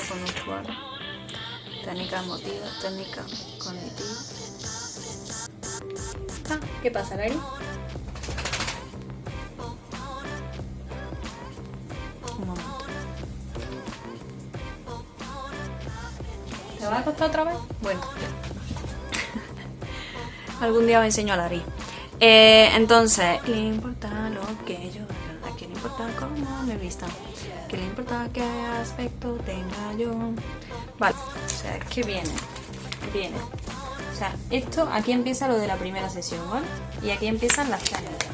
conductual, técnica emotiva, técnica cognitiva. ¿Qué pasa, Lari? Un momento. ¿Te vas a acostar otra vez? Bueno. Algún día os enseño a Lari. Entonces, ¿qué le importa lo que yo haga? ¿A quién le importa cómo me vista? ¿Qué le importa qué aspecto tenga yo? Vale, o sea, es que viene. O sea, esto, aquí empieza lo de la primera sesión, ¿vale? Y aquí empiezan las técnicas.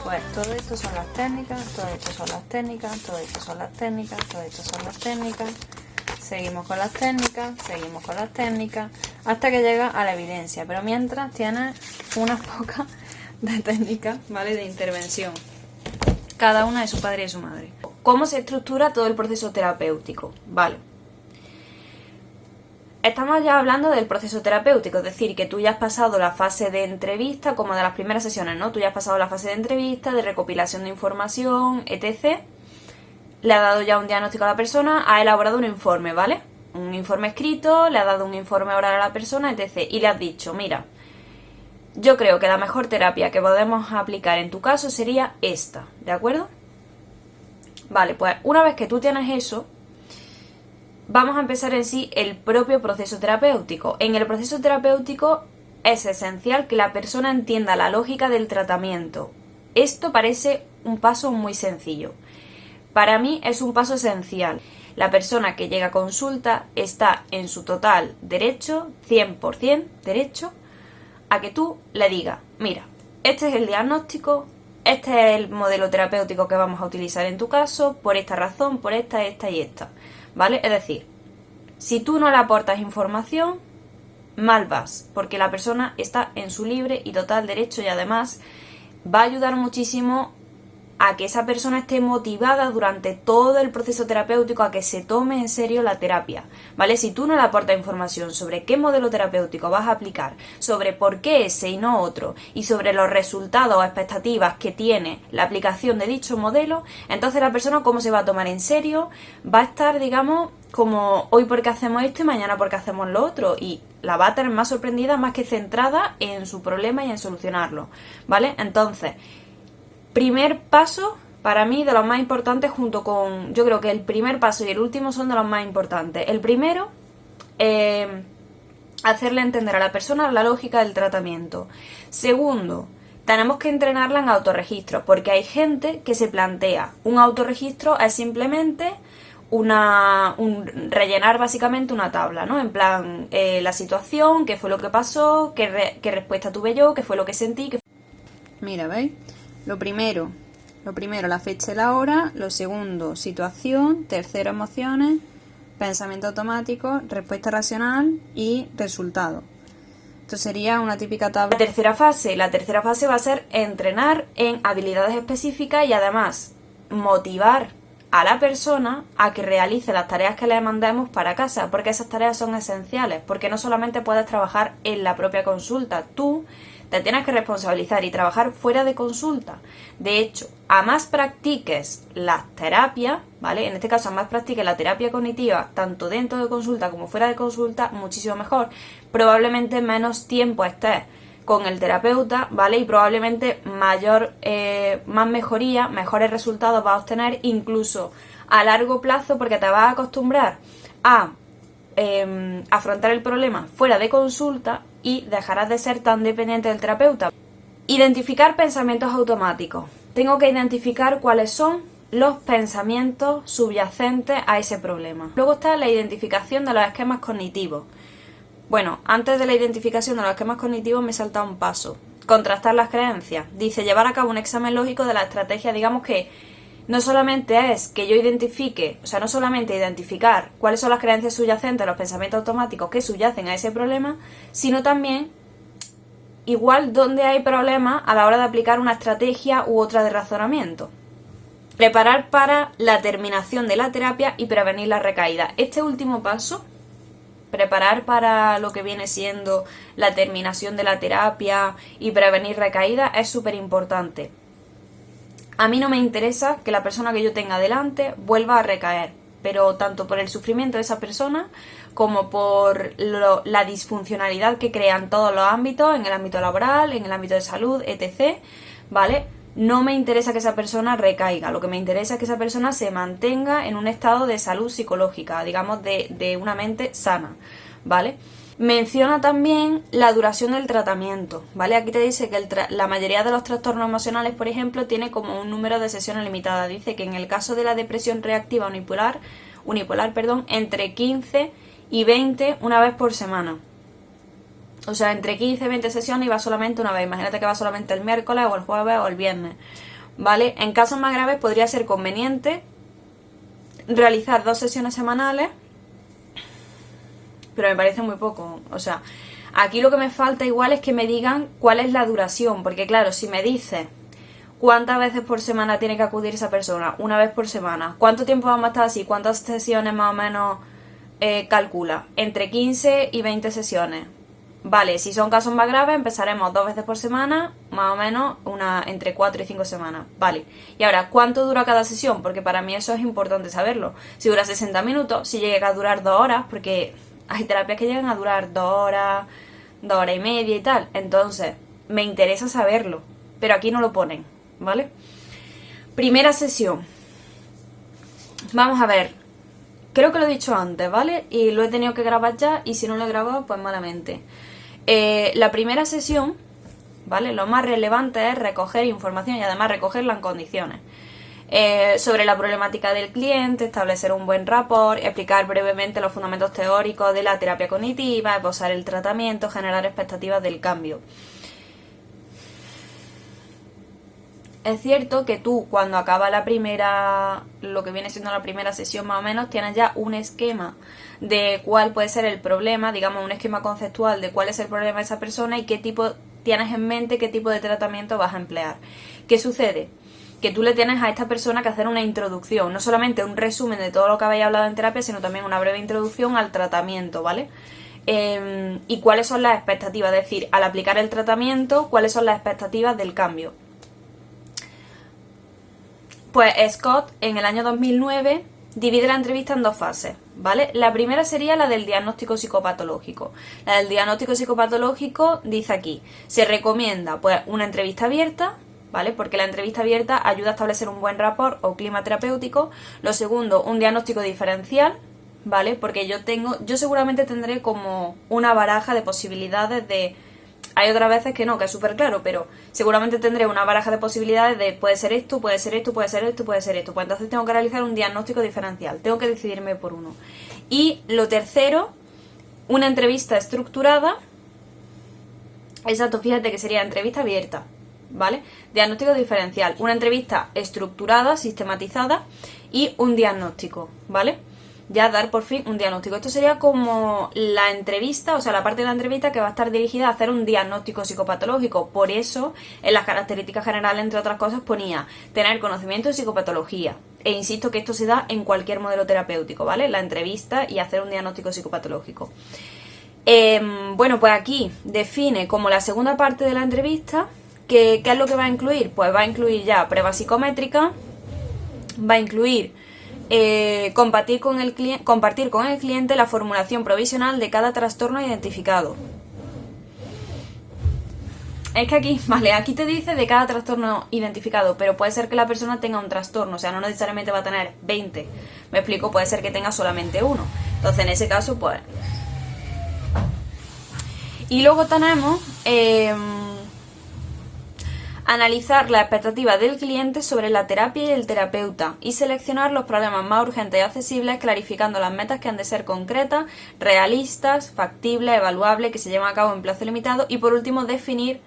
Pues todo esto son las técnicas, todo esto son las técnicas, todo esto son las técnicas, todo esto son las técnicas. Seguimos con las técnicas, seguimos con las técnicas, hasta que llega a la evidencia. Pero mientras tienes unas pocas de técnicas, ¿vale? De intervención. Cada una de su padre y de su madre. ¿Cómo se estructura todo el proceso terapéutico? Vale. Estamos ya hablando del proceso terapéutico, es decir, que tú ya has pasado la fase de entrevista, como de las primeras sesiones, ¿no? Tú ya has pasado la fase de entrevista, de recopilación de información, etc. Le ha dado ya un diagnóstico a la persona, ha elaborado un informe, ¿vale? Un informe escrito, le ha dado un informe oral a la persona, etc. Y le has dicho, mira, yo creo que la mejor terapia que podemos aplicar en tu caso sería esta, ¿de acuerdo? Vale, pues una vez que tú tienes eso, vamos a empezar en sí el propio proceso terapéutico. En el proceso terapéutico es esencial que la persona entienda la lógica del tratamiento. Esto parece un paso muy sencillo. Para mí es un paso esencial. La persona que llega a consulta está en su total derecho, 100% derecho, a que tú le digas, mira, este es el diagnóstico, este es el modelo terapéutico que vamos a utilizar en tu caso, por esta razón, por esta y esta. ¿Vale? Es decir, si tú no le aportas información, mal vas, porque la persona está en su libre y total derecho y además va a ayudar muchísimo a que esa persona esté motivada durante todo el proceso terapéutico, a que se tome en serio la terapia, ¿vale? Si tú no le aportas información sobre qué modelo terapéutico vas a aplicar, sobre por qué ese y no otro, y sobre los resultados o expectativas que tiene la aplicación de dicho modelo, entonces la persona cómo se va a tomar en serio, va a estar, digamos, como hoy porque hacemos esto y mañana porque hacemos lo otro, y la va a tener más sorprendida, más que centrada en su problema y en solucionarlo, ¿vale? Entonces, primer paso, para mí, de los más importantes, junto con, yo creo que el primer paso y el último son de los más importantes. El primero, hacerle entender a la persona la lógica del tratamiento. Segundo, tenemos que entrenarla en autorregistro, porque hay gente que se plantea un autorregistro es simplemente rellenar básicamente una tabla, ¿no? En plan, la situación, qué fue lo que pasó, qué respuesta tuve yo, qué fue lo que sentí. Mira, ¿veis? Lo primero, la fecha y la hora. Lo segundo, situación. Tercero, emociones. Pensamiento automático, respuesta racional y resultado. Esto sería una típica tabla. La tercera fase va a ser entrenar en habilidades específicas y además motivar a la persona a que realice las tareas que le mandemos para casa, porque esas tareas son esenciales, porque no solamente puedes trabajar en la propia consulta, tú te tienes que responsabilizar y trabajar fuera de consulta. De hecho, a más practiques las terapias, ¿vale? En este caso, a más practiques la terapia cognitiva, tanto dentro de consulta como fuera de consulta, muchísimo mejor. Probablemente menos tiempo estés con el terapeuta, ¿vale? Y probablemente más mejoría, mejores resultados vas a obtener incluso a largo plazo, porque te vas a acostumbrar a afrontar el problema fuera de consulta y dejarás de ser tan dependiente del terapeuta. Identificar pensamientos automáticos. Tengo que identificar cuáles son los pensamientos subyacentes a ese problema. Luego está la identificación de los esquemas cognitivos. Bueno, antes de la identificación de los esquemas cognitivos me he saltado un paso. Contrastar las creencias. Dice llevar a cabo un examen lógico de la estrategia, digamos que no solamente es que yo identifique, o sea, no solamente identificar cuáles son las creencias subyacentes, los pensamientos automáticos que subyacen a ese problema, sino también, igual, dónde hay problemas a la hora de aplicar una estrategia u otra de razonamiento. Preparar para la terminación de la terapia y prevenir la recaída. Este último paso, preparar para lo que viene siendo la terminación de la terapia y prevenir recaída, es súper importante. A mí no me interesa que la persona que yo tenga delante vuelva a recaer. pero tanto por el sufrimiento de esa persona como por la disfuncionalidad que crea en todos los ámbitos, en el ámbito laboral, en el ámbito de salud, etc., ¿vale? No me interesa que esa persona recaiga, lo que me interesa es que esa persona se mantenga en un estado de salud psicológica, digamos, de una mente sana, ¿vale? Menciona también la duración del tratamiento, ¿vale? Aquí te dice que la mayoría de los trastornos emocionales, por ejemplo, tiene como un número de sesiones limitada. Dice que en el caso de la depresión reactiva unipolar, entre 15 y 20 una vez por semana. O sea, entre 15 y 20 sesiones y va solamente una vez. Imagínate que va solamente el miércoles o el jueves o el viernes, ¿vale? En casos más graves podría ser conveniente realizar 2 sesiones semanales, pero me parece muy poco. O sea, aquí lo que me falta igual es que me digan cuál es la duración, porque claro, si me dices cuántas veces por semana tiene que acudir esa persona, una vez por semana, cuánto tiempo vamos a estar así, cuántas sesiones más o menos calcula, entre 15 y 20 sesiones. Vale, si son casos más graves empezaremos 2 veces por semana, más o menos entre 4 y 5 semanas. Vale, y ahora, ¿cuánto dura cada sesión? Porque para mí eso es importante saberlo. Si dura 60 minutos, si llega a durar 2 horas, porque hay terapias que llegan a durar 2 horas, 2 horas y media y tal. Entonces, me interesa saberlo, pero aquí no lo ponen, ¿vale? Primera sesión. Vamos a ver. Creo que lo he dicho antes, ¿vale? Y lo he tenido que grabar ya, y si no lo he grabado, pues malamente. La primera sesión, ¿vale? Lo más relevante es recoger información y además recogerla en condiciones. Sobre la problemática del cliente, establecer un buen rapport, explicar brevemente los fundamentos teóricos de la terapia cognitiva, esbozar el tratamiento, generar expectativas del cambio. Es cierto que tú, cuando acaba lo que viene siendo la primera sesión más o menos, tienes ya un esquema de cuál puede ser el problema, digamos un esquema conceptual de cuál es el problema de esa persona y qué tipo tienes en mente, qué tipo de tratamiento vas a emplear. ¿Qué sucede? Que tú le tienes a esta persona que hacer una introducción, no solamente un resumen de todo lo que habéis hablado en terapia, sino también una breve introducción al tratamiento, ¿vale? Y cuáles son las expectativas, es decir, al aplicar el tratamiento, cuáles son las expectativas del cambio. Pues Scott, en el año 2009, divide la entrevista en 2 fases, ¿vale? La primera sería la del diagnóstico psicopatológico. La del diagnóstico psicopatológico dice aquí, se recomienda pues una entrevista abierta, ¿vale? Porque la entrevista abierta ayuda a establecer un buen rapport o clima terapéutico. Lo segundo, un diagnóstico diferencial, ¿vale? Porque yo seguramente tendré como una baraja de posibilidades de... Hay otras veces que no, que es súper claro, pero seguramente tendré una baraja de posibilidades de puede ser esto, puede ser esto, puede ser esto, puede ser esto. Pues entonces tengo que realizar un diagnóstico diferencial, tengo que decidirme por uno. Y lo tercero, una entrevista estructurada. Exacto, fíjate que sería entrevista abierta, ¿vale? Diagnóstico diferencial, una entrevista estructurada, sistematizada y un diagnóstico, ¿vale? Ya dar por fin un diagnóstico. Esto sería como la entrevista, o sea, la parte de la entrevista que va a estar dirigida a hacer un diagnóstico psicopatológico. Por eso, en las características generales, entre otras cosas, ponía tener conocimiento de psicopatología. E insisto que esto se da en cualquier modelo terapéutico, ¿vale? La entrevista y hacer un diagnóstico psicopatológico. Bueno, pues aquí define como la segunda parte de la entrevista, ¿qué es lo que va a incluir? Pues va a incluir ya pruebas psicométricas, va a incluir compartir con el cliente la formulación provisional de cada trastorno identificado. Es que aquí, vale, aquí te dice de cada trastorno identificado, pero puede ser que la persona tenga un trastorno, o sea, no necesariamente va a tener 20. Me explico, puede ser que tenga solamente uno. Entonces, en ese caso, pues... Y luego tenemos... analizar la expectativa del cliente sobre la terapia y el terapeuta y seleccionar los problemas más urgentes y accesibles, clarificando las metas que han de ser concretas, realistas, factibles, evaluables, que se llevan a cabo en plazo limitado y por último definir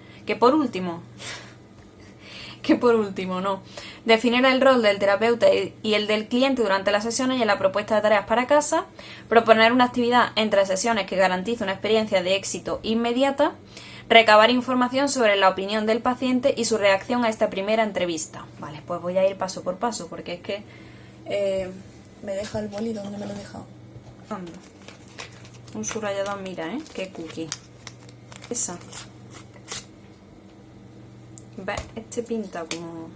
definir el rol del terapeuta y el del cliente durante las sesiones y en la propuesta de tareas para casa, proponer una actividad entre sesiones que garantice una experiencia de éxito inmediata, recabar información sobre la opinión del paciente y su reacción a esta primera entrevista. Vale, pues voy a ir paso por paso porque es que me deja el boli. ¿Dónde me lo he dejado? Anda. Un subrayador, mira, qué cookie. Esa. ¿Ves? Este pinta como...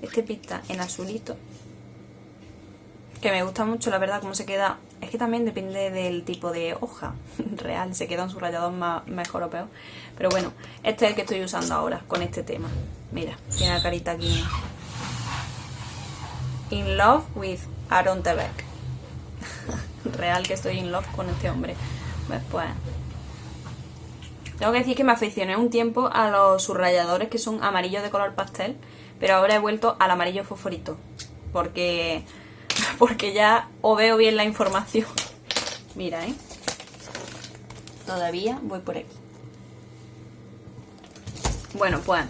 Este pinta en azulito, que me gusta mucho, la verdad, cómo se queda. Es que también depende del tipo de hoja real, se queda un subrayador mejor o peor. Pero bueno, este es el que estoy usando ahora con este tema. Mira, tiene la carita aquí. In love with Aaron Tveit. Real que estoy in love con este hombre. Después, tengo que decir que me aficioné un tiempo a los subrayadores que son amarillos de color pastel, pero ahora he vuelto al amarillo fosforito, porque ya os veo bien la información. Mira, todavía voy por aquí. Bueno, pues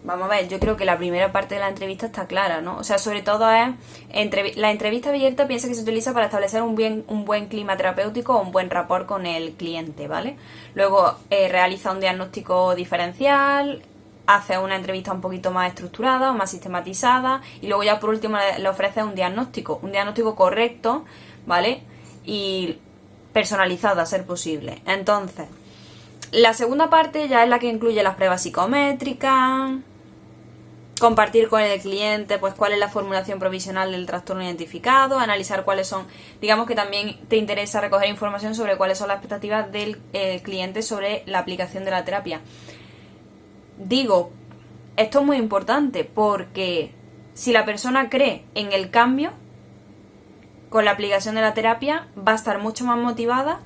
vamos a ver, yo creo que la primera parte de la entrevista está clara, ¿no? O sea, sobre todo es la entrevista abierta, piensa que se utiliza para establecer un buen clima terapéutico o un buen rapport con el cliente, ¿vale? Luego realiza un diagnóstico diferencial, hace una entrevista un poquito más estructurada o más sistematizada, y luego ya por último le ofrece un diagnóstico correcto, ¿vale? Y personalizado a ser posible. Entonces, la segunda parte ya es la que incluye las pruebas psicométricas, compartir con el cliente pues cuál es la formulación provisional del trastorno identificado, analizar cuáles son, digamos que también te interesa recoger información sobre cuáles son las expectativas del cliente sobre la aplicación de la terapia. Digo, esto es muy importante porque si la persona cree en el cambio con la aplicación de la terapia, va a estar mucho más motivada,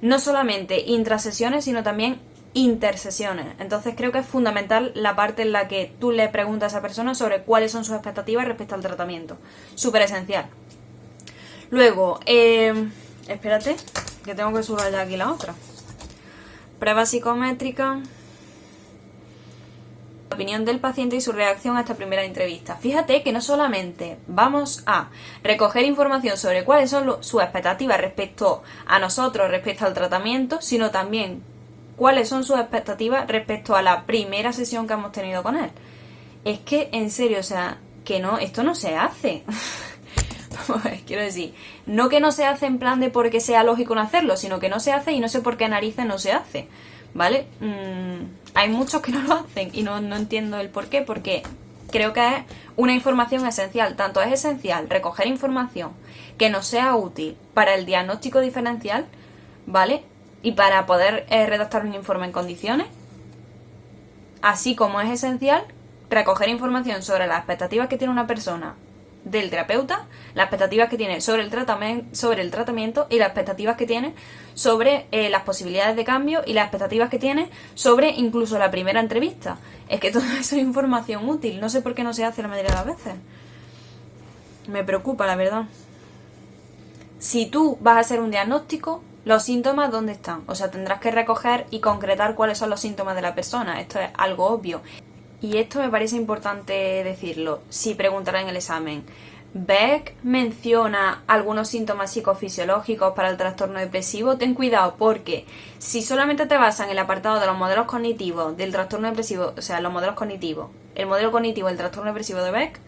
no solamente intrasesiones, sino también intersesiones. Entonces creo que es fundamental la parte en la que tú le preguntas a esa persona sobre cuáles son sus expectativas respecto al tratamiento. Súper esencial. Luego, espérate, que tengo que subrayar aquí la otra. Prueba psicométrica. Opinión del paciente y su reacción a esta primera entrevista. Fíjate que no solamente vamos a recoger información sobre cuáles son sus expectativas respecto a nosotros, respecto al tratamiento, sino también cuáles son sus expectativas respecto a la primera sesión que hemos tenido con él. Es que, en serio, o sea, que no, esto no se hace. Vamos a ver, quiero decir, no que no se hace en plan de porque sea lógico no hacerlo, sino que no se hace y no sé por qué narices no se hace, ¿vale? Hay muchos que no lo hacen y no entiendo el por qué, porque creo que es una información esencial. Tanto es esencial recoger información que nos sea útil para el diagnóstico diferencial, ¿vale? Y para poder redactar un informe en condiciones, así como es esencial recoger información sobre las expectativas que tiene una persona del terapeuta, las expectativas que tiene sobre el tratamiento y las expectativas que tiene sobre las posibilidades de cambio y las expectativas que tiene sobre incluso la primera entrevista. Es que todo eso es información útil. No sé por qué no se hace la mayoría de las veces. Me preocupa, la verdad. Si tú vas a hacer un diagnóstico, los síntomas, ¿dónde están? O sea, tendrás que recoger y concretar cuáles son los síntomas de la persona. Esto es algo obvio. Y esto me parece importante decirlo. Si preguntará en el examen, Beck menciona algunos síntomas psicofisiológicos para el trastorno depresivo, ten cuidado porque si solamente te basas en el apartado de los modelos cognitivos del trastorno depresivo, o sea, los modelos cognitivos, el modelo cognitivo del trastorno depresivo de Beck,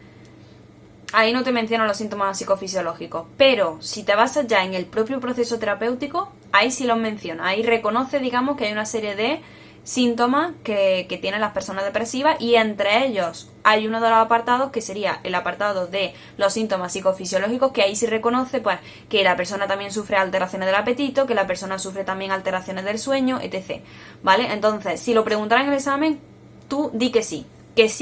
ahí no te mencionan los síntomas psicofisiológicos. Pero si te basas ya en el propio proceso terapéutico, ahí sí los menciona. Ahí reconoce, digamos, que hay una serie de síntomas que tienen las personas depresivas y entre ellos hay uno de los apartados que sería el apartado de los síntomas psicofisiológicos, que ahí sí reconoce pues que la persona también sufre alteraciones del apetito, que la persona sufre también alteraciones del sueño, etc. ¿Vale? Entonces, si lo preguntaran en el examen, tú di que sí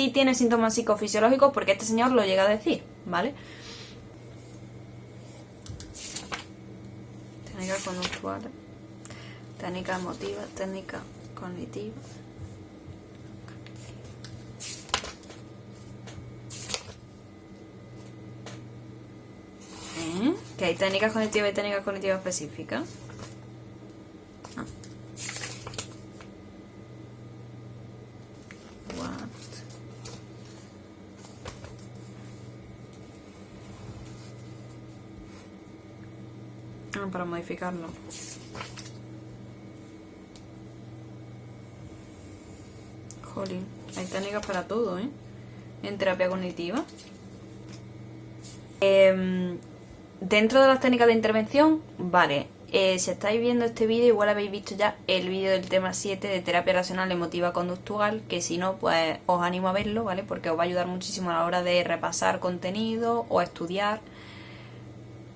tiene síntomas psicofisiológicos porque este señor lo llega a decir, ¿vale? Técnicas conductuales, técnicas emotivas, técnicas cognitiva. Que hay técnicas cognitivas y técnicas cognitivas específicas. Para modificarlo. Jolín, hay técnicas para todo, ¿eh? En terapia cognitiva. Dentro de las técnicas de intervención, vale, Si estáis viendo este vídeo, igual habéis visto ya el vídeo del tema 7 de terapia racional emotiva conductual, que si no, pues os animo a verlo, ¿vale? Porque os va a ayudar muchísimo a la hora de repasar contenido o estudiar.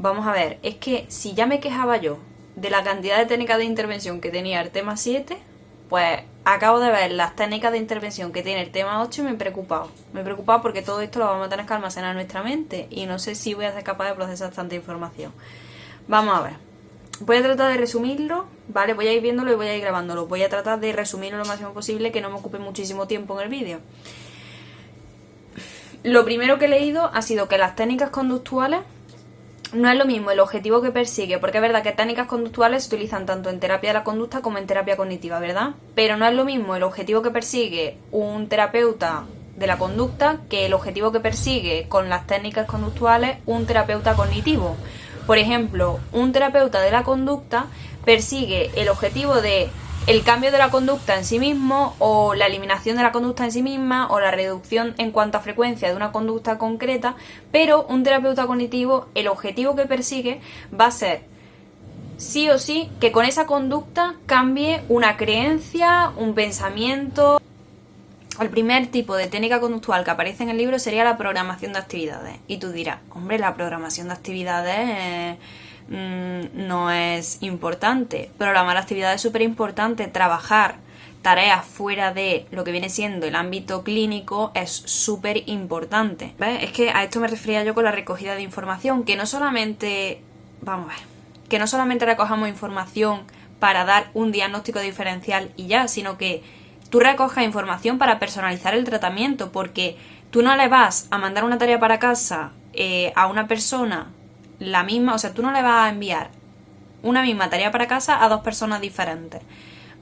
Vamos a ver, es que si ya me quejaba yo de la cantidad de técnicas de intervención que tenía el tema 7, pues acabo de ver las técnicas de intervención que tiene el tema 8 y me he preocupado. Me he preocupado porque todo esto lo vamos a tener que almacenar en nuestra mente y no sé si voy a ser capaz de procesar tanta información. Vamos a ver. Voy a tratar de resumirlo, ¿vale? Voy a ir viéndolo y voy a ir grabándolo. Voy a tratar de resumirlo lo máximo posible, que no me ocupe muchísimo tiempo en el vídeo. Lo primero que he leído ha sido que las técnicas conductuales no es lo mismo el objetivo que persigue, porque es verdad que técnicas conductuales se utilizan tanto en terapia de la conducta como en terapia cognitiva, ¿verdad? Pero no es lo mismo el objetivo que persigue un terapeuta de la conducta que el objetivo que persigue con las técnicas conductuales un terapeuta cognitivo. Por ejemplo, un terapeuta de la conducta persigue el objetivo de el cambio de la conducta en sí mismo, o la eliminación de la conducta en sí misma, o la reducción en cuanto a frecuencia de una conducta concreta, pero un terapeuta cognitivo, el objetivo que persigue va a ser sí o sí que con esa conducta cambie una creencia, un pensamiento. El primer tipo de técnica conductual que aparece en el libro sería la programación de actividades. Y tú dirás, hombre, la programación de actividades no es importante. Programar actividades es súper importante. Trabajar tareas fuera de lo que viene siendo el ámbito clínico es súper importante. ¿Ves? Es que a esto me refería yo con la recogida de información, que no solamente, vamos a ver, que no solamente recojamos información para dar un diagnóstico diferencial y ya, sino que tú recojas información para personalizar el tratamiento, porque tú no le vas a mandar una tarea para casa a una persona la misma, o sea, tú no le vas a enviar una misma tarea para casa a dos personas diferentes,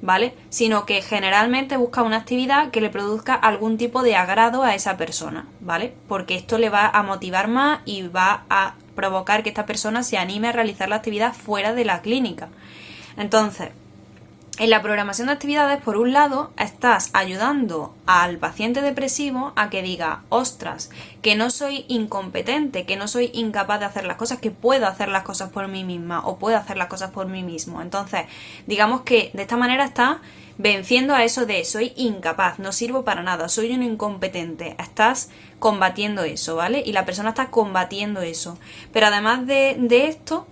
¿vale? Sino que generalmente busca una actividad que le produzca algún tipo de agrado a esa persona, ¿vale? Porque esto le va a motivar más y va a provocar que esta persona se anime a realizar la actividad fuera de la clínica. Entonces, en la programación de actividades, por un lado, estás ayudando al paciente depresivo a que diga, ostras, que no soy incompetente, que no soy incapaz de hacer las cosas, que puedo hacer las cosas por mí misma o puedo hacer las cosas por mí mismo. Entonces, digamos que de esta manera está venciendo a eso de soy incapaz, no sirvo para nada, soy un incompetente. Estás combatiendo eso, ¿vale? Y la persona está combatiendo eso. Pero además de esto,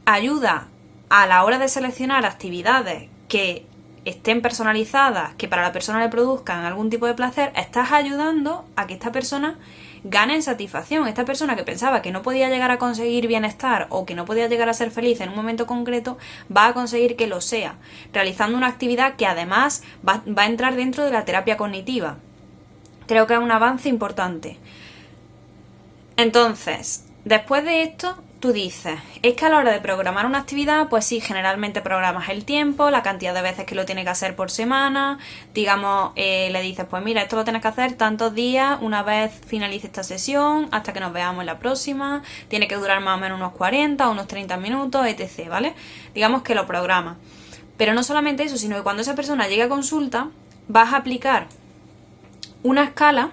ayuda a la hora de seleccionar actividades que estén personalizadas, que para la persona le produzcan algún tipo de placer. Estás ayudando a que esta persona gane en satisfacción. Esta persona que pensaba que no podía llegar a conseguir bienestar o que no podía llegar a ser feliz en un momento concreto, va a conseguir que lo sea, realizando una actividad que además va a entrar dentro de la terapia cognitiva. Creo que es un avance importante. Entonces, después de esto, tú dices, es que a la hora de programar una actividad, pues sí, generalmente programas el tiempo, la cantidad de veces que lo tienes que hacer por semana, digamos, le dices, pues mira, esto lo tienes que hacer tantos días, una vez finalice esta sesión, hasta que nos veamos en la próxima, tiene que durar más o menos unos 40, unos 30 minutos, etc., ¿vale? Digamos que lo programas. Pero no solamente eso, sino que cuando esa persona llegue a consulta, vas a aplicar una escala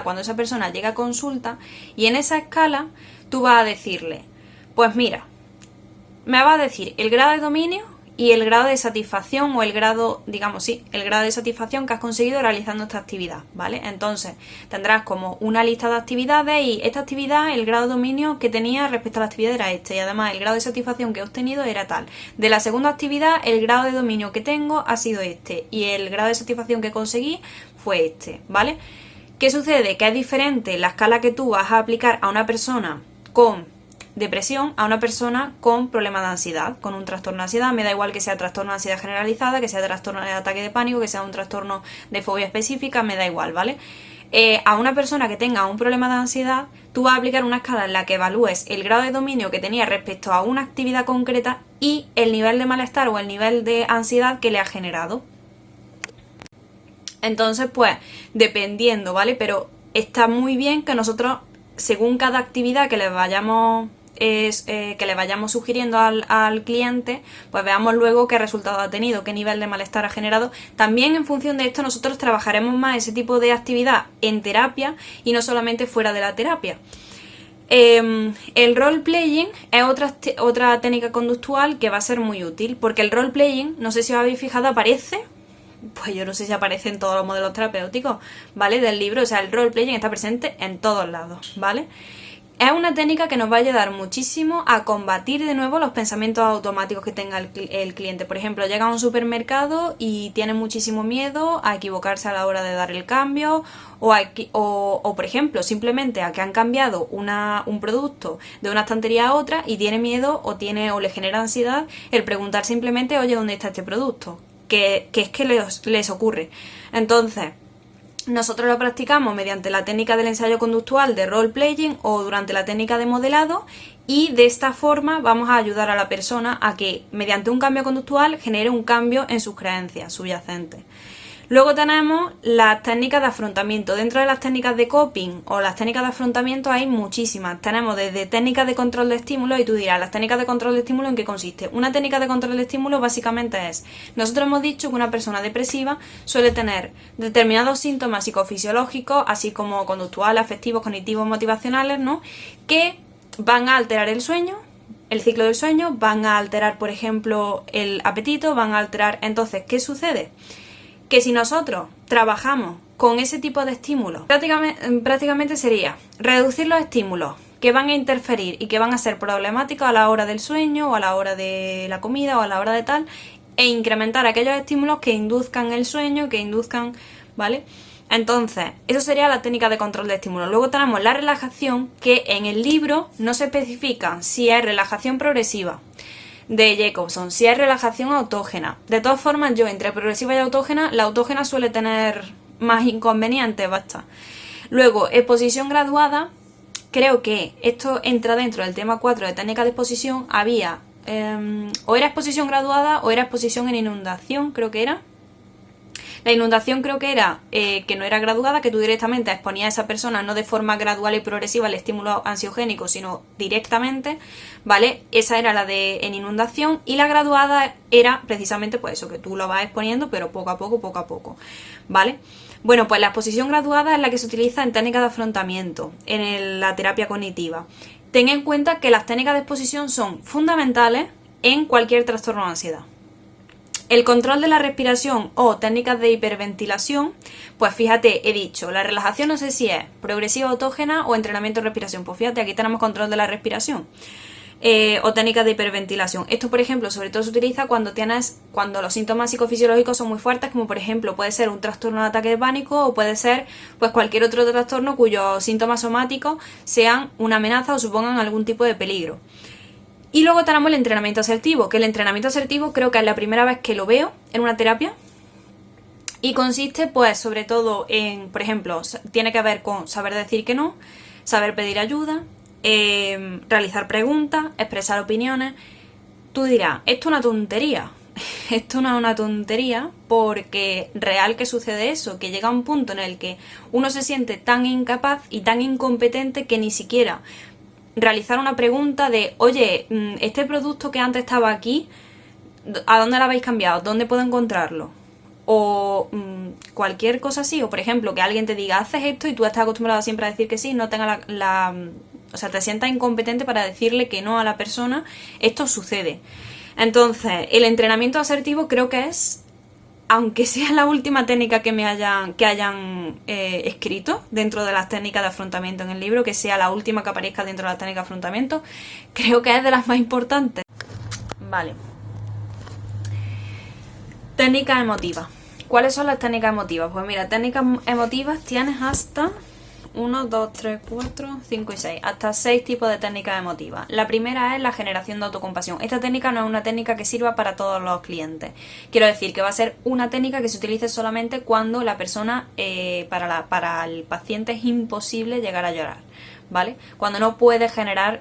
cuando esa persona llega a consulta, y en esa escala tú vas a decirle, pues mira, me vas a decir el grado de dominio y el grado de satisfacción, o el grado, digamos, sí, el grado de satisfacción que has conseguido realizando esta actividad, ¿vale? Entonces tendrás como una lista de actividades, y esta actividad, el grado de dominio que tenía respecto a la actividad era este, y además el grado de satisfacción que he obtenido era tal. De la segunda actividad, el grado de dominio que tengo ha sido este, y el grado de satisfacción que conseguí fue este, ¿vale? ¿Qué sucede? Que es diferente la escala que tú vas a aplicar a una persona con depresión a una persona con problemas de ansiedad, con un trastorno de ansiedad. Me da igual que sea trastorno de ansiedad generalizada, que sea trastorno de ataque de pánico, que sea un trastorno de fobia específica, me da igual, ¿vale? A una persona que tenga un problema de ansiedad, tú vas a aplicar una escala en la que evalúes el grado de dominio que tenía respecto a una actividad concreta y el nivel de malestar o el nivel de ansiedad que le ha generado. Entonces, pues, dependiendo, ¿vale? Pero está muy bien que nosotros, según cada actividad que le vayamos sugiriendo al cliente, pues veamos luego qué resultado ha tenido, qué nivel de malestar ha generado. También en función de esto nosotros trabajaremos más ese tipo de actividad en terapia y no solamente fuera de la terapia. El role-playing es otra técnica conductual que va a ser muy útil, porque el role-playing, no sé si os habéis fijado, aparece, pues yo no sé si aparece en todos los modelos terapéuticos, ¿vale? Del libro, o sea, el role-playing está presente en todos lados, ¿vale? Es una técnica que nos va a ayudar muchísimo a combatir de nuevo los pensamientos automáticos que tenga el cliente. Por ejemplo, llega a un supermercado y tiene muchísimo miedo a equivocarse a la hora de dar el cambio o por ejemplo, simplemente a que han cambiado un producto de una estantería a otra y tiene miedo o le genera ansiedad el preguntar simplemente, oye, ¿dónde está este producto? Que es que les ocurre. Entonces, nosotros lo practicamos mediante la técnica del ensayo conductual de role-playing o durante la técnica de modelado y de esta forma vamos a ayudar a la persona a que mediante un cambio conductual genere un cambio en sus creencias subyacentes. Luego tenemos las técnicas de afrontamiento. Dentro de las técnicas de coping o las técnicas de afrontamiento hay muchísimas. Tenemos desde técnicas de control de estímulos y tú dirás, ¿las técnicas de control de estímulo en qué consiste? Una técnica de control de estímulo básicamente es, nosotros hemos dicho que una persona depresiva suele tener determinados síntomas psicofisiológicos, así como conductuales, afectivos, cognitivos, motivacionales, ¿no? Que van a alterar el sueño, el ciclo del sueño, van a alterar, por ejemplo, el apetito, van a alterar... Entonces, ¿qué sucede? Que si nosotros trabajamos con ese tipo de estímulos, prácticamente sería reducir los estímulos que van a interferir y que van a ser problemáticos a la hora del sueño o a la hora de la comida o a la hora de tal, e incrementar aquellos estímulos que induzcan el sueño, que induzcan, ¿vale? Entonces, eso sería la técnica de control de estímulos. Luego tenemos la relajación, que en el libro no se especifica si es relajación progresiva de Jacobson, si es relajación autógena. De todas formas, yo entre progresiva y autógena, la autógena suele tener más inconvenientes, basta. Luego, exposición graduada, creo que esto entra dentro del tema 4 de técnica de exposición. Había o era exposición graduada o era exposición en inundación, creo que era. La inundación creo que era que no era graduada, que tú directamente exponías a esa persona no de forma gradual y progresiva al estímulo ansiogénico, sino directamente, ¿vale? Esa era la de en inundación, y la graduada era precisamente pues eso, que tú lo vas exponiendo, pero poco a poco, ¿vale? Bueno, pues la exposición graduada es la que se utiliza en técnicas de afrontamiento, en la terapia cognitiva. Ten en cuenta que las técnicas de exposición son fundamentales en cualquier trastorno de ansiedad. El control de la respiración o técnicas de hiperventilación, pues fíjate, he dicho, la relajación no sé si es progresiva autógena o entrenamiento de respiración. Pues fíjate, aquí tenemos control de la respiración o técnicas de hiperventilación. Esto, por ejemplo, sobre todo se utiliza cuando los síntomas psicofisiológicos son muy fuertes, como por ejemplo puede ser un trastorno de ataque de pánico o puede ser pues cualquier otro trastorno cuyos síntomas somáticos sean una amenaza o supongan algún tipo de peligro. Y luego tenemos el entrenamiento asertivo, que el entrenamiento asertivo creo que es la primera vez que lo veo en una terapia y consiste pues sobre todo en, por ejemplo, tiene que ver con saber decir que no, saber pedir ayuda, realizar preguntas, expresar opiniones. Tú dirás, esto es una tontería. Esto no es una tontería porque real que sucede eso, que llega un punto en el que uno se siente tan incapaz y tan incompetente que ni siquiera realizar una pregunta de, oye, este producto que antes estaba aquí, ¿a dónde lo habéis cambiado? ¿Dónde puedo encontrarlo? O cualquier cosa así, o por ejemplo, que alguien te diga, haces esto y tú estás acostumbrado siempre a decir que sí, no tenga o sea, te sientas incompetente para decirle que no a la persona, esto sucede. Entonces, el entrenamiento asertivo creo que es, aunque sea la última técnica que hayan escrito dentro de las técnicas de afrontamiento en el libro, que sea la última que aparezca dentro de las técnicas de afrontamiento, creo que es de las más importantes. Vale. Técnicas emotivas. ¿Cuáles son las técnicas emotivas? Pues mira, técnicas emotivas tienes hasta 1, 2, 3, 4, 5 y 6. Hasta 6 tipos de técnicas emotivas. La primera es la generación de autocompasión. Esta técnica no es una técnica que sirva para todos los clientes. Quiero decir que va a ser una técnica que se utilice solamente cuando la persona, para el paciente es imposible llegar a llorar, ¿vale? Cuando no puede generar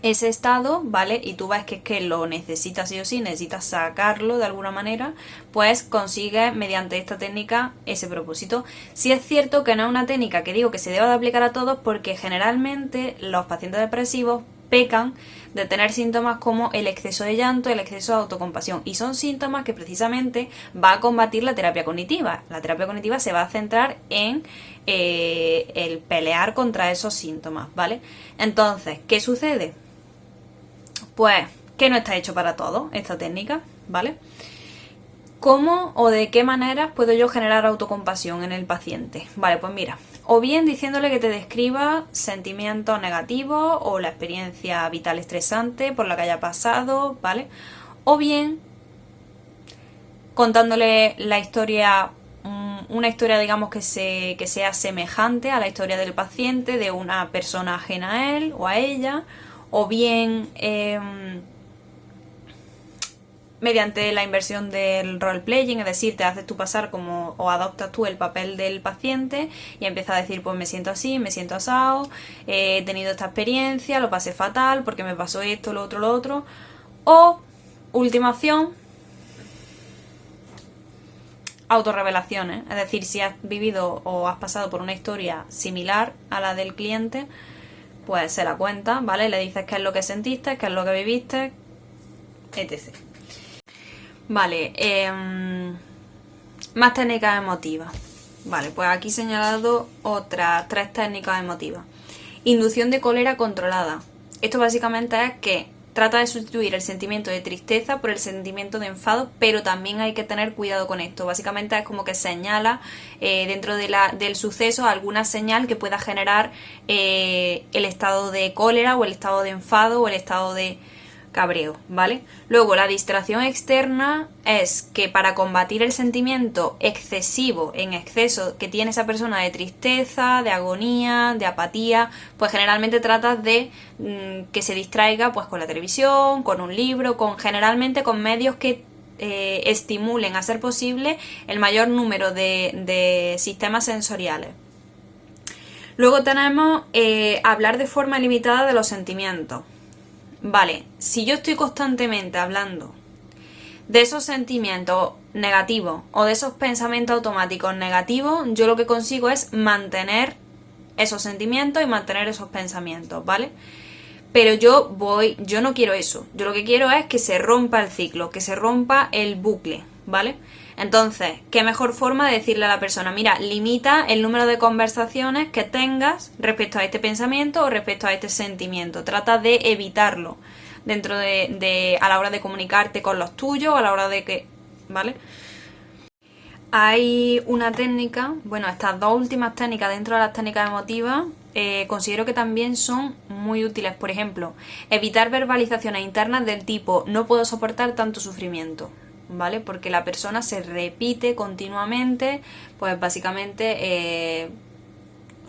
ese estado, ¿vale? Y tú ves que es que lo necesitas sí o sí, necesitas sacarlo de alguna manera, pues consigues mediante esta técnica ese propósito. Sí es cierto que no es una técnica que digo que se deba de aplicar a todos porque generalmente los pacientes depresivos pecan de tener síntomas como el exceso de llanto, el exceso de autocompasión, y son síntomas que precisamente va a combatir la terapia cognitiva. La terapia cognitiva se va a centrar en el pelear contra esos síntomas, ¿vale? Entonces, ¿qué sucede? Pues que no está hecho para todo esta técnica, ¿vale? ¿Cómo o de qué maneras puedo yo generar autocompasión en el paciente? Vale, pues mira, o bien diciéndole que te describa sentimientos negativos o la experiencia vital estresante por la que haya pasado, ¿vale? O bien contándole la historia, una historia digamos que sea semejante a la historia del paciente, de una persona ajena a él o a ella, o bien mediante la inversión del role-playing, es decir, te haces tú pasar como, o adoptas tú el papel del paciente y empiezas a decir, pues me siento así, me siento asado, he tenido esta experiencia, lo pasé fatal porque me pasó esto, lo otro. O, última opción, autorrevelaciones, es decir, si has vivido o has pasado por una historia similar a la del cliente, pues se la cuenta, ¿vale? Le dices qué es lo que sentiste, qué es lo que viviste, etc. Vale, más técnicas emotivas. Vale, pues aquí he señalado otras 3 técnicas emotivas. Inducción de cólera controlada. Esto básicamente es que trata de sustituir el sentimiento de tristeza por el sentimiento de enfado, pero también hay que tener cuidado con esto. Básicamente es como que señala dentro del suceso alguna señal que pueda generar el estado de cólera o el estado de enfado o el estado de cabreo, ¿vale? Luego, la distracción externa es que para combatir el sentimiento excesivo, en exceso, que tiene esa persona de tristeza, de agonía, de apatía, pues generalmente tratas de que se distraiga pues con la televisión, con un libro, generalmente con medios que estimulen a ser posible el mayor número de sistemas sensoriales. Luego tenemos hablar de forma limitada de los sentimientos. Vale, si yo estoy constantemente hablando de esos sentimientos negativos o de esos pensamientos automáticos negativos, yo lo que consigo es mantener esos sentimientos y mantener esos pensamientos, ¿vale? Pero yo no quiero eso. Yo lo que quiero es que se rompa el ciclo, que se rompa el bucle, ¿vale? Entonces, ¿qué mejor forma de decirle a la persona? Mira, limita el número de conversaciones que tengas respecto a este pensamiento o respecto a este sentimiento. Trata de evitarlo dentro a la hora de comunicarte con los tuyos, a la hora de que... ¿vale? Hay una técnica, bueno, estas 2 últimas técnicas dentro de las técnicas emotivas considero que también son muy útiles. Por ejemplo, evitar verbalizaciones internas del tipo no puedo soportar tanto sufrimiento, ¿vale? Porque la persona se repite continuamente, pues básicamente,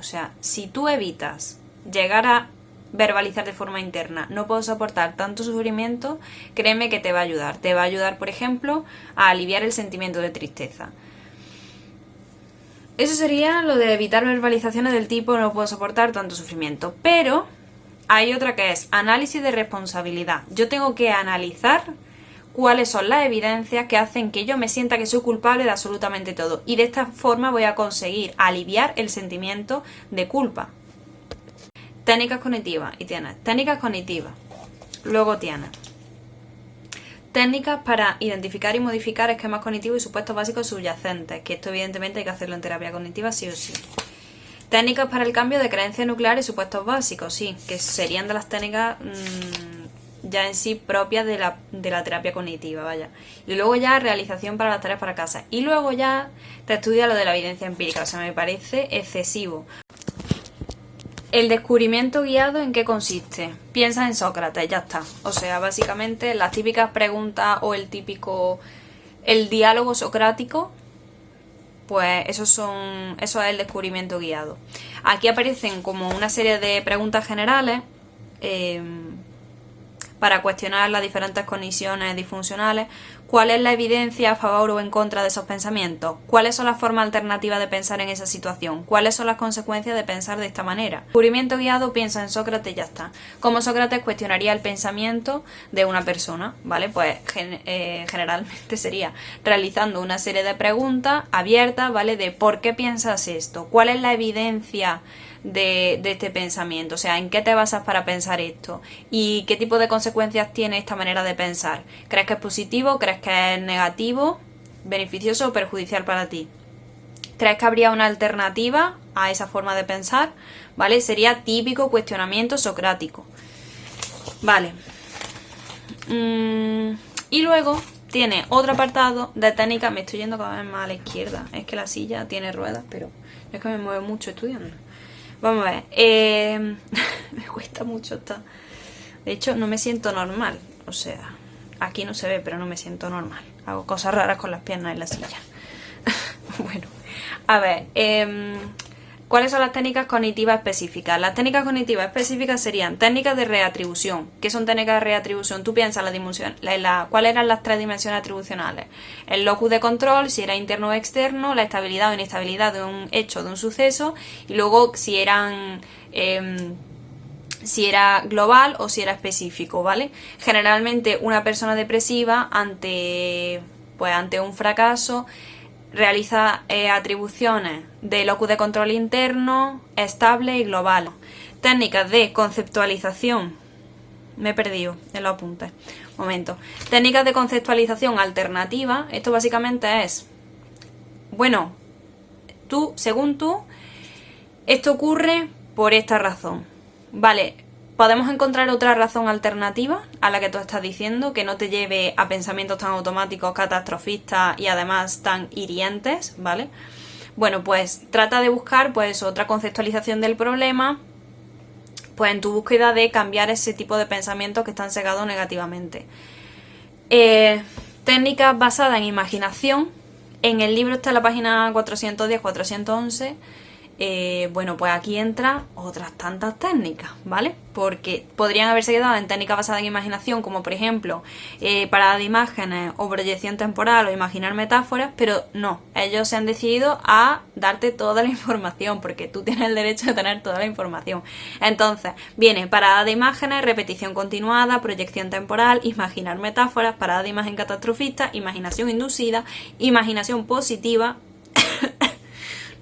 o sea, si tú evitas llegar a verbalizar de forma interna, no puedo soportar tanto sufrimiento, créeme que te va a ayudar. Te va a ayudar, por ejemplo, a aliviar el sentimiento de tristeza. Eso sería lo de evitar verbalizaciones del tipo no puedo soportar tanto sufrimiento. Pero hay otra que es análisis de responsabilidad. Yo tengo que analizar cuáles son las evidencias que hacen que yo me sienta que soy culpable de absolutamente todo. Y de esta forma voy a conseguir aliviar el sentimiento de culpa. Técnicas cognitivas. Y tienes técnicas cognitivas. Luego tienes técnicas para identificar y modificar esquemas cognitivos y supuestos básicos subyacentes, que esto evidentemente hay que hacerlo en terapia cognitiva sí o sí. Técnicas para el cambio de creencias nucleares y supuestos básicos, sí, que serían de las técnicas ya en sí propias de la terapia cognitiva, vaya. Y luego ya realización para las tareas para casa. Y luego ya te estudia lo de la evidencia empírica, o sea, me parece excesivo. El descubrimiento guiado, ¿en qué consiste? Piensa en Sócrates, ya está. O sea, básicamente las típicas preguntas o el diálogo socrático, pues eso es el descubrimiento guiado. Aquí aparecen como una serie de preguntas generales para cuestionar las diferentes condiciones disfuncionales. ¿Cuál es la evidencia a favor o en contra de esos pensamientos? ¿Cuáles son las formas alternativas de pensar en esa situación? ¿Cuáles son las consecuencias de pensar de esta manera? Descubrimiento guiado, piensa en Sócrates y ya está. ¿Cómo Sócrates cuestionaría el pensamiento de una persona? ¿Vale? Pues generalmente sería realizando una serie de preguntas abiertas, ¿vale? De ¿por qué piensas esto? ¿Cuál es la evidencia de este pensamiento? O sea, ¿en qué te basas para pensar esto? ¿Y qué tipo de consecuencias tiene esta manera de pensar? ¿Crees que es positivo? ¿Crees que es negativo? ¿Beneficioso o perjudicial para ti? ¿Crees que habría una alternativa a esa forma de pensar? ¿Vale? Sería típico cuestionamiento socrático. Vale. Y luego tiene otro apartado de técnica. Me estoy yendo cada vez más a la izquierda. Es que la silla tiene ruedas, pero es que me mueve mucho estudiando. Vamos a ver, me cuesta mucho estar. De hecho, no me siento normal. O sea, aquí no se ve, pero no me siento normal. Hago cosas raras con las piernas en la silla. Bueno, a ver, ¿cuáles son las técnicas cognitivas específicas? Las técnicas cognitivas específicas serían técnicas de reatribución. ¿Qué son técnicas de reatribución? Tú piensas ¿cuáles eran las 3 dimensiones atribucionales? El locus de control, si era interno o externo, la estabilidad o inestabilidad de un hecho, de un suceso, y luego si era global o si era específico, ¿vale? Generalmente una persona depresiva ante un fracaso realiza atribuciones de locus de control interno, estable y global. Técnicas de conceptualización. Me he perdido en los apuntes. Momento. Técnicas de conceptualización alternativa. Esto básicamente es, bueno, según tú, esto ocurre por esta razón. Vale, podemos encontrar otra razón alternativa a la que tú estás diciendo, que no te lleve a pensamientos tan automáticos, catastrofistas y además tan hirientes, ¿vale? Bueno, pues trata de buscar pues otra conceptualización del problema, pues en tu búsqueda de cambiar ese tipo de pensamientos que están cegados negativamente. Técnicas basadas en imaginación. En el libro está en la página 410-411. Bueno, pues aquí entran otras tantas técnicas, ¿vale? Porque podrían haberse quedado en técnicas basadas en imaginación, como por ejemplo parada de imágenes o proyección temporal o imaginar metáforas, pero no, ellos se han decidido a darte toda la información, porque tú tienes el derecho de tener toda la información. Entonces, viene parada de imágenes, repetición continuada, proyección temporal, imaginar metáforas, parada de imagen catastrofista, imaginación inducida, imaginación positiva.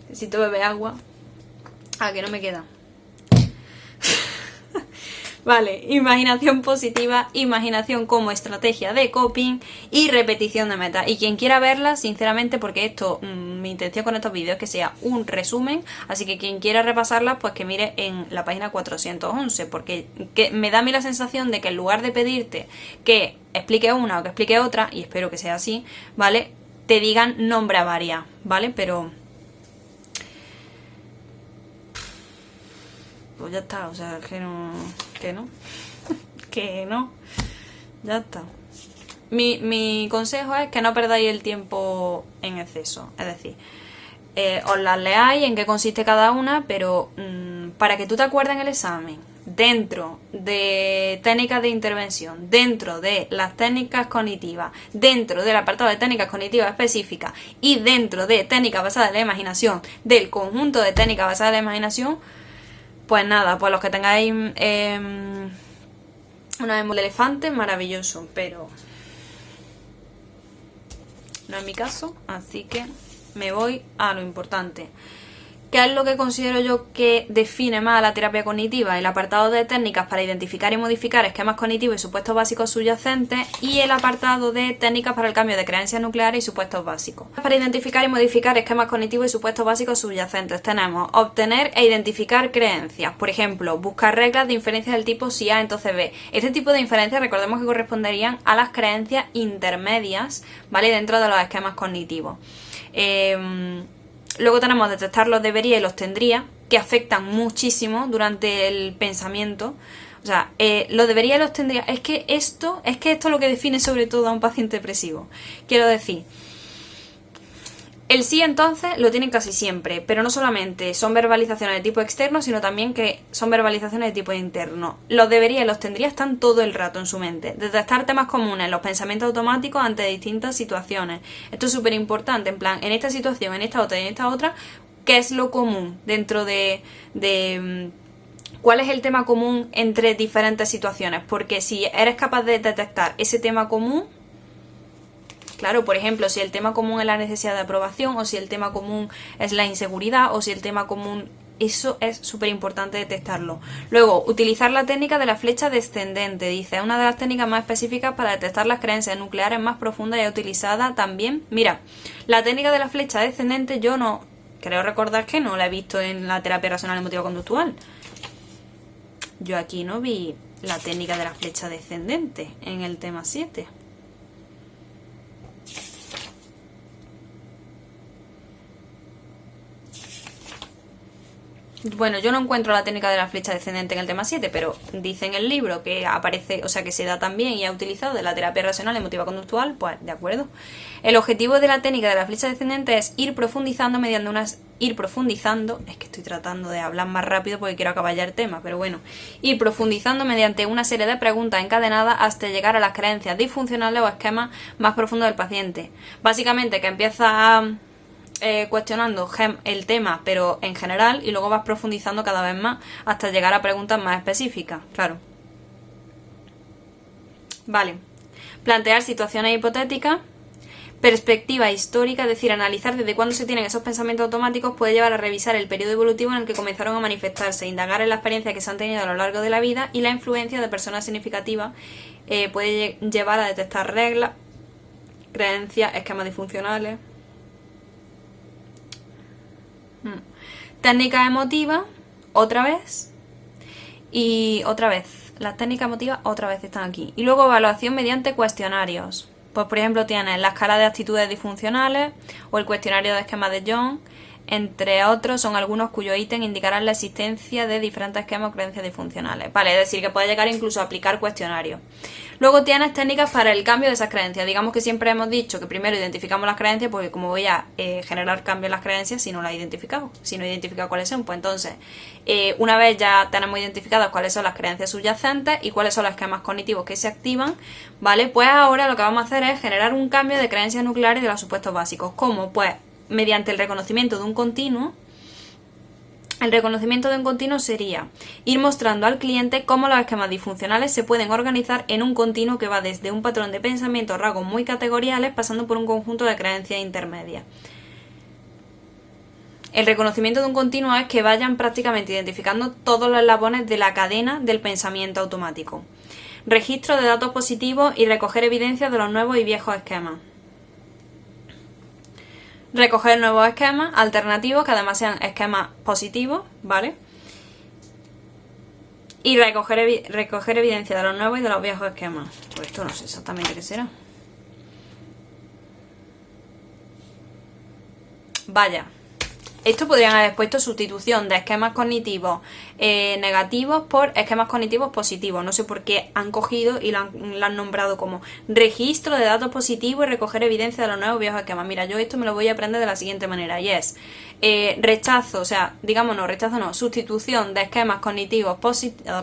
Necesito beber agua. Que no me queda. Vale, imaginación positiva, imaginación como estrategia de coping y repetición de metas. Y quien quiera verla, sinceramente, porque esto, mi intención con estos vídeos es que sea un resumen, así que quien quiera repasarlas, pues que mire en la página 411, porque me da a mí la sensación de que en lugar de pedirte que explique una o que explique otra, y espero que sea así, ¿vale? Te digan nombra varias, ¿vale? Pero pues ya está, o sea, que no, ya está. Mi consejo es que no perdáis el tiempo en exceso, es decir, os las leáis en qué consiste cada una, pero para que tú te acuerdes en el examen, dentro de técnicas de intervención, dentro de las técnicas cognitivas, dentro del apartado de técnicas cognitivas específicas y dentro de técnicas basadas en la imaginación, del conjunto de técnicas basadas en la imaginación, pues nada, pues los que tengáis una memoria de elefante, maravilloso, pero no es mi caso, así que me voy a lo importante. ¿Qué es lo que considero yo que define más a la terapia cognitiva? El apartado de técnicas para identificar y modificar esquemas cognitivos y supuestos básicos subyacentes, y el apartado de técnicas para el cambio de creencias nucleares y supuestos básicos. Para identificar y modificar esquemas cognitivos y supuestos básicos subyacentes tenemos obtener e identificar creencias. Por ejemplo, buscar reglas de inferencia del tipo si A entonces B. Este tipo de inferencias, recordemos que corresponderían a las creencias intermedias, ¿vale? Dentro de los esquemas cognitivos. Luego tenemos detectar los debería y los tendría, que afectan muchísimo durante el pensamiento. O sea, los debería y los tendría. Es que esto es lo que define sobre todo a un paciente depresivo. Quiero decir, El sí, entonces, lo tienen casi siempre, pero no solamente son verbalizaciones de tipo externo, sino también que son verbalizaciones de tipo interno. Los debería y los tendría están todo el rato en su mente. Detectar temas comunes, los pensamientos automáticos ante distintas situaciones. Esto es súper importante, en plan, en esta situación, en esta otra y en esta otra, ¿qué es lo común dentro de cuál es el tema común entre diferentes situaciones? Porque si eres capaz de detectar ese tema común, claro, por ejemplo, si el tema común es la necesidad de aprobación, o si el tema común es la inseguridad, o si el tema común... Eso es súper importante detectarlo. Luego, utilizar la técnica de la flecha descendente. Dice, es una de las técnicas más específicas para detectar las creencias nucleares más profundas y utilizada también. Mira, la técnica de la flecha descendente yo no... Creo recordar que no la he visto en la terapia racional emotiva conductual. Yo aquí no vi la técnica de la flecha descendente en el tema 7. Bueno, yo no encuentro la técnica de la flecha descendente en el tema 7, pero dice en el libro que aparece, o sea, que se da también y ha utilizado de la terapia racional emotiva conductual, pues de acuerdo. El objetivo de la técnica de la flecha descendente es ir profundizando mediante unas... Ir profundizando, es que estoy tratando de hablar más rápido porque quiero acabar ya el tema, pero bueno. Ir profundizando mediante una serie de preguntas encadenadas hasta llegar a las creencias disfuncionales o esquemas más profundos del paciente. Básicamente que empieza cuestionando el tema, pero en general, y luego vas profundizando cada vez más hasta llegar a preguntas más específicas, claro. Vale. Plantear situaciones hipotéticas. Perspectiva histórica, es decir, analizar desde cuándo se tienen esos pensamientos automáticos puede llevar a revisar el periodo evolutivo en el que comenzaron a manifestarse, indagar en la experiencia que se han tenido a lo largo de la vida y la influencia de personas significativas puede llevar a detectar reglas, creencias, esquemas disfuncionales. Técnicas emotivas, otra vez, y otra vez. Las técnicas emotivas otra vez están aquí. Y luego evaluación mediante cuestionarios. Pues por ejemplo tienes la escala de actitudes disfuncionales o el cuestionario de esquemas de Jung, entre otros son algunos cuyos ítems indicarán la existencia de diferentes esquemas o creencias disfuncionales. Vale, es decir, que puede llegar incluso a aplicar cuestionarios. Luego tienes técnicas para el cambio de esas creencias. Digamos que siempre hemos dicho que primero identificamos las creencias, porque como voy a generar cambio en las creencias si no las he identificado, si no he identificado cuáles son, pues entonces una vez ya tenemos identificadas cuáles son las creencias subyacentes y cuáles son los esquemas cognitivos que se activan, ¿vale? Pues ahora lo que vamos a hacer es generar un cambio de creencias nucleares de los supuestos básicos. ¿Cómo? Pues mediante el reconocimiento de un continuo. El reconocimiento de un continuo sería ir mostrando al cliente cómo los esquemas disfuncionales se pueden organizar en un continuo que va desde un patrón de pensamiento a rasgos muy categoriales pasando por un conjunto de creencias intermedias. El reconocimiento de un continuo es que vayan prácticamente identificando todos los eslabones de la cadena del pensamiento automático. Registro de datos positivos y recoger evidencias de los nuevos y viejos esquemas. Recoger nuevos esquemas alternativos que además sean esquemas positivos, ¿vale? Y recoger evidencia de los nuevos y de los viejos esquemas. Pues esto no sé exactamente qué será. Vaya. Esto podrían haber puesto sustitución de esquemas cognitivos negativos por esquemas cognitivos positivos. No sé por qué han cogido y lo han nombrado como registro de datos positivos y recoger evidencia de los nuevos viejos esquemas. Mira, yo esto me lo voy a aprender de la siguiente manera y es rechazo, o sea, digamos no, rechazo no, sustitución de esquemas cognitivos positivos.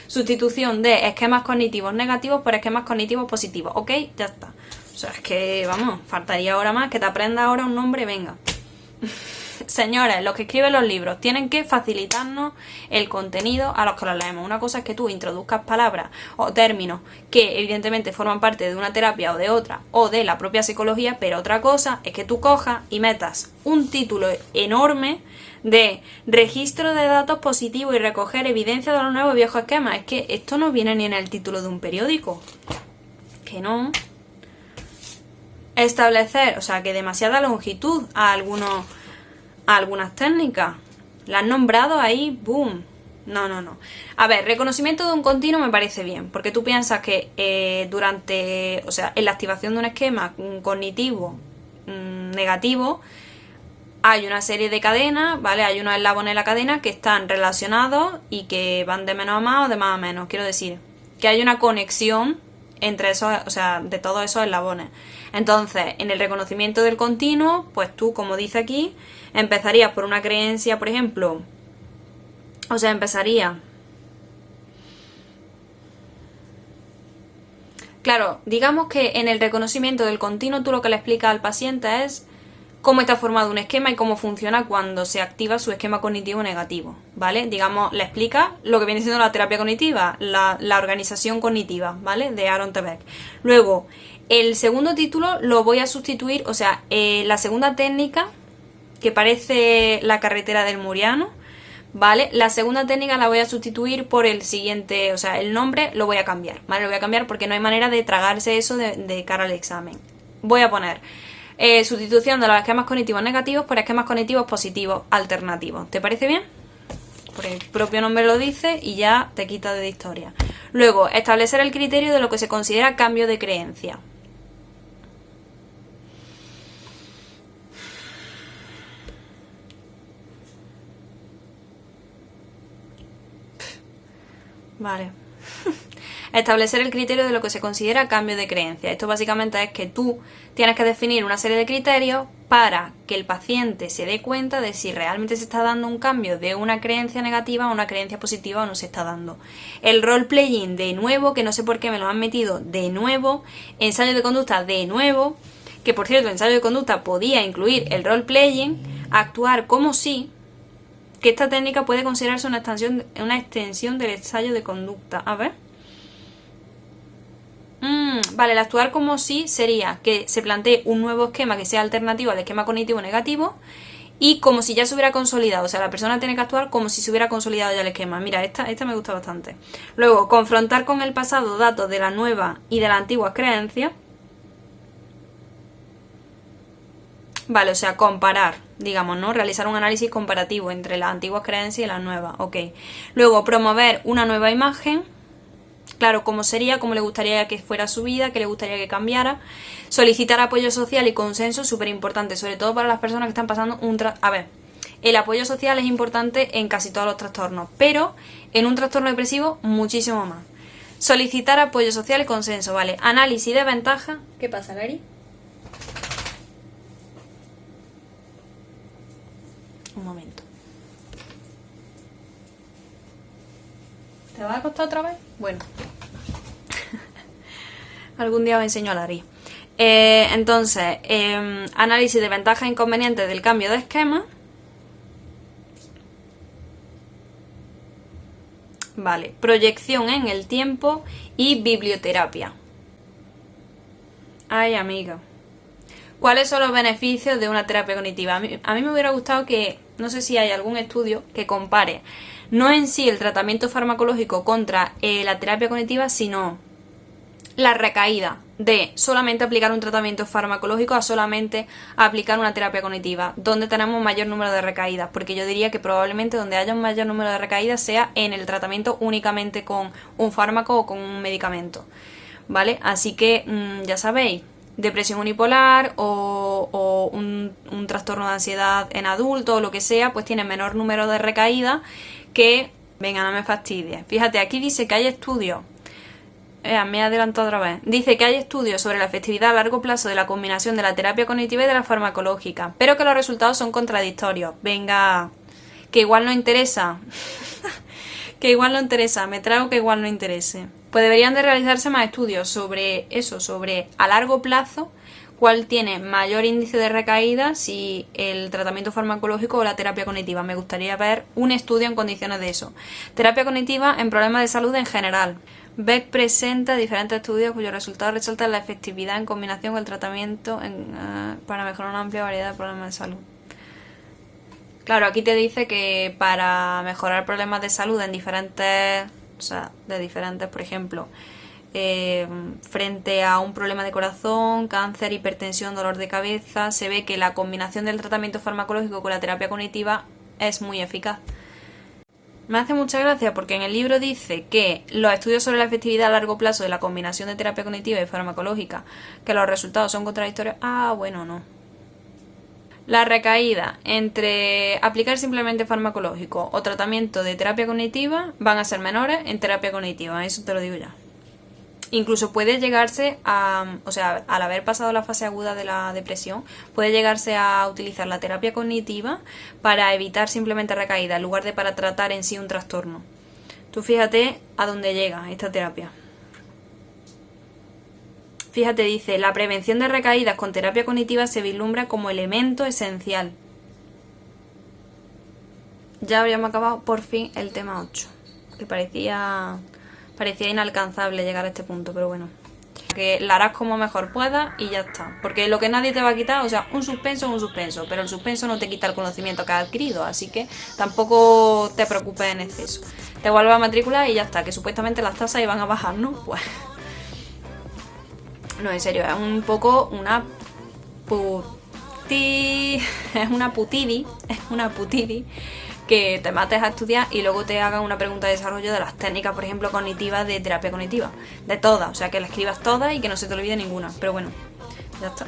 Sustitución de esquemas cognitivos negativos por esquemas cognitivos positivos. ¿Ok? Ya está. O sea, es que, vamos, faltaría ahora más que te aprendas ahora un nombre, venga. Señores, los que escriben los libros tienen que facilitarnos el contenido a los que los leemos. Una cosa es que tú introduzcas palabras o términos que evidentemente forman parte de una terapia o de otra o de la propia psicología, pero otra cosa es que tú cojas y metas un título enorme de registro de datos positivos y recoger evidencia de los nuevos y viejos esquemas. Es que esto no viene ni en el título de un periódico. Que no. Establecer, o sea, que demasiada longitud a algunas técnicas. La han nombrado ahí, boom. No. A ver, reconocimiento de un continuo me parece bien, porque tú piensas que o sea, en la activación de un esquema cognitivo negativo, hay una serie de cadenas, ¿vale? Hay unos eslabones en la cadena que están relacionados y que van de menos a más o de más a menos. Quiero decir, que hay una conexión entre esos, o sea, de todos esos eslabones. Entonces, en el reconocimiento del continuo, pues tú, como dice aquí, empezarías por una creencia, por ejemplo, o sea, claro, digamos que en el reconocimiento del continuo tú lo que le explicas al paciente es cómo está formado un esquema y cómo funciona cuando se activa su esquema cognitivo negativo, ¿vale? Digamos, le explica lo que viene siendo la terapia cognitiva, la organización cognitiva, ¿vale? De Aaron T. Beck. Luego, el segundo título lo voy a sustituir, o sea, la segunda técnica, que parece la carretera del Muriano, ¿vale? La segunda técnica la voy a sustituir por el siguiente, o sea, el nombre lo voy a cambiar, ¿vale? Lo voy a cambiar porque no hay manera de tragarse eso de cara al examen. Voy a poner sustitución de los esquemas cognitivos negativos por esquemas cognitivos positivos alternativos. ¿Te parece bien? Porque el propio nombre lo dice y ya te quita de historia. Luego, establecer el criterio de lo que se considera cambio de creencia. Vale. Establecer el criterio de lo que se considera cambio de creencia. Esto básicamente es que tú tienes que definir una serie de criterios para que el paciente se dé cuenta de si realmente se está dando un cambio de una creencia negativa a una creencia positiva o no se está dando. El role-playing de nuevo, que no sé por qué me lo han metido de nuevo. Ensayo de conducta de nuevo, que por cierto el ensayo de conducta podía incluir el role-playing, actuar como si, que esta técnica puede considerarse una extensión del ensayo de conducta. A ver. Vale, el actuar como si sería que se plantee un nuevo esquema que sea alternativo al esquema cognitivo negativo y como si ya se hubiera consolidado. O sea, la persona tiene que actuar como si se hubiera consolidado ya el esquema. Mira, esta me gusta bastante. Luego, confrontar con el pasado datos de la nueva y de las antiguas creencias. Vale, o sea, comparar, digamos, ¿no? Realizar un análisis comparativo entre las antiguas creencias y las nuevas. Ok. Luego, promover una nueva imagen. Claro, cómo sería, cómo le gustaría que fuera su vida, qué le gustaría que cambiara. Solicitar apoyo social y consenso, súper importante, sobre todo para las personas que están pasando A ver, el apoyo social es importante en casi todos los trastornos, pero en un trastorno depresivo muchísimo más. Solicitar apoyo social y consenso, ¿vale? Análisis de ventaja. ¿Qué pasa, Gary? Un momento. ¿Te va a costar otra vez? Bueno. Algún día os enseño a Lari. Entonces, análisis de ventajas e inconvenientes del cambio de esquema. Vale, proyección en el tiempo y biblioterapia. Ay, amiga. ¿Cuáles son los beneficios de una terapia cognitiva? A mí me hubiera gustado que, no sé si hay algún estudio que compare, no en sí el tratamiento farmacológico contra la terapia cognitiva, sino la recaída de solamente aplicar un tratamiento farmacológico a solamente aplicar una terapia cognitiva, donde tenemos mayor número de recaídas, porque yo diría que probablemente donde haya un mayor número de recaídas sea en el tratamiento únicamente con un fármaco o con un medicamento, ¿vale? Así que ya sabéis, depresión unipolar o un trastorno de ansiedad en adulto o lo que sea, pues tiene menor número de recaídas que... Venga, no me fastidies. Fíjate, aquí dice que hay estudios. Me he adelantado otra vez. Dice que hay estudios sobre la efectividad a largo plazo de la combinación de la terapia cognitiva y de la farmacológica, pero que los resultados son contradictorios. Venga, que igual no interesa. Que igual no interesa. Me trago que igual no interese. Pues deberían de realizarse más estudios sobre eso, sobre a largo plazo cuál tiene mayor índice de recaída, si el tratamiento farmacológico o la terapia cognitiva. Me gustaría ver un estudio en condiciones de eso. Terapia cognitiva en problemas de salud en general. Beck presenta diferentes estudios cuyos resultados resaltan la efectividad en combinación con el tratamiento para mejorar una amplia variedad de problemas de salud. Claro, aquí te dice que para mejorar problemas de salud en diferentes, o sea, de diferentes, por ejemplo, frente a un problema de corazón, cáncer, hipertensión, dolor de cabeza, se ve que la combinación del tratamiento farmacológico con la terapia cognitiva es muy eficaz. Me hace mucha gracia porque en el libro dice que los estudios sobre la efectividad a largo plazo de la combinación de terapia cognitiva y farmacológica, que los resultados son contradictorios. Ah, bueno, no. La recaída entre aplicar simplemente farmacológico o tratamiento de terapia cognitiva van a ser menores en terapia cognitiva, eso te lo digo ya. Incluso puede llegarse a, o sea, al haber pasado la fase aguda de la depresión, puede llegarse a utilizar la terapia cognitiva para evitar simplemente recaída, en lugar de para tratar en sí un trastorno. Tú fíjate a dónde llega esta terapia. Fíjate, dice, la prevención de recaídas con terapia cognitiva se vislumbra como elemento esencial. Ya habríamos acabado por fin el tema 8, que parecía inalcanzable llegar a este punto, pero bueno. Que la harás como mejor puedas y ya está. Porque lo que nadie te va a quitar, o sea, un suspenso es un suspenso, pero el suspenso no te quita el conocimiento que has adquirido, así que tampoco te preocupes en exceso. Te vuelves a matricular y ya está, que supuestamente las tasas iban a bajar, ¿no? Pues... No, en serio, es un poco una es una putidi que te mates a estudiar y luego te hagan una pregunta de desarrollo de las técnicas, por ejemplo, cognitivas de terapia cognitiva. De todas, o sea, que la escribas todas y que no se te olvide ninguna. Pero bueno, ya está.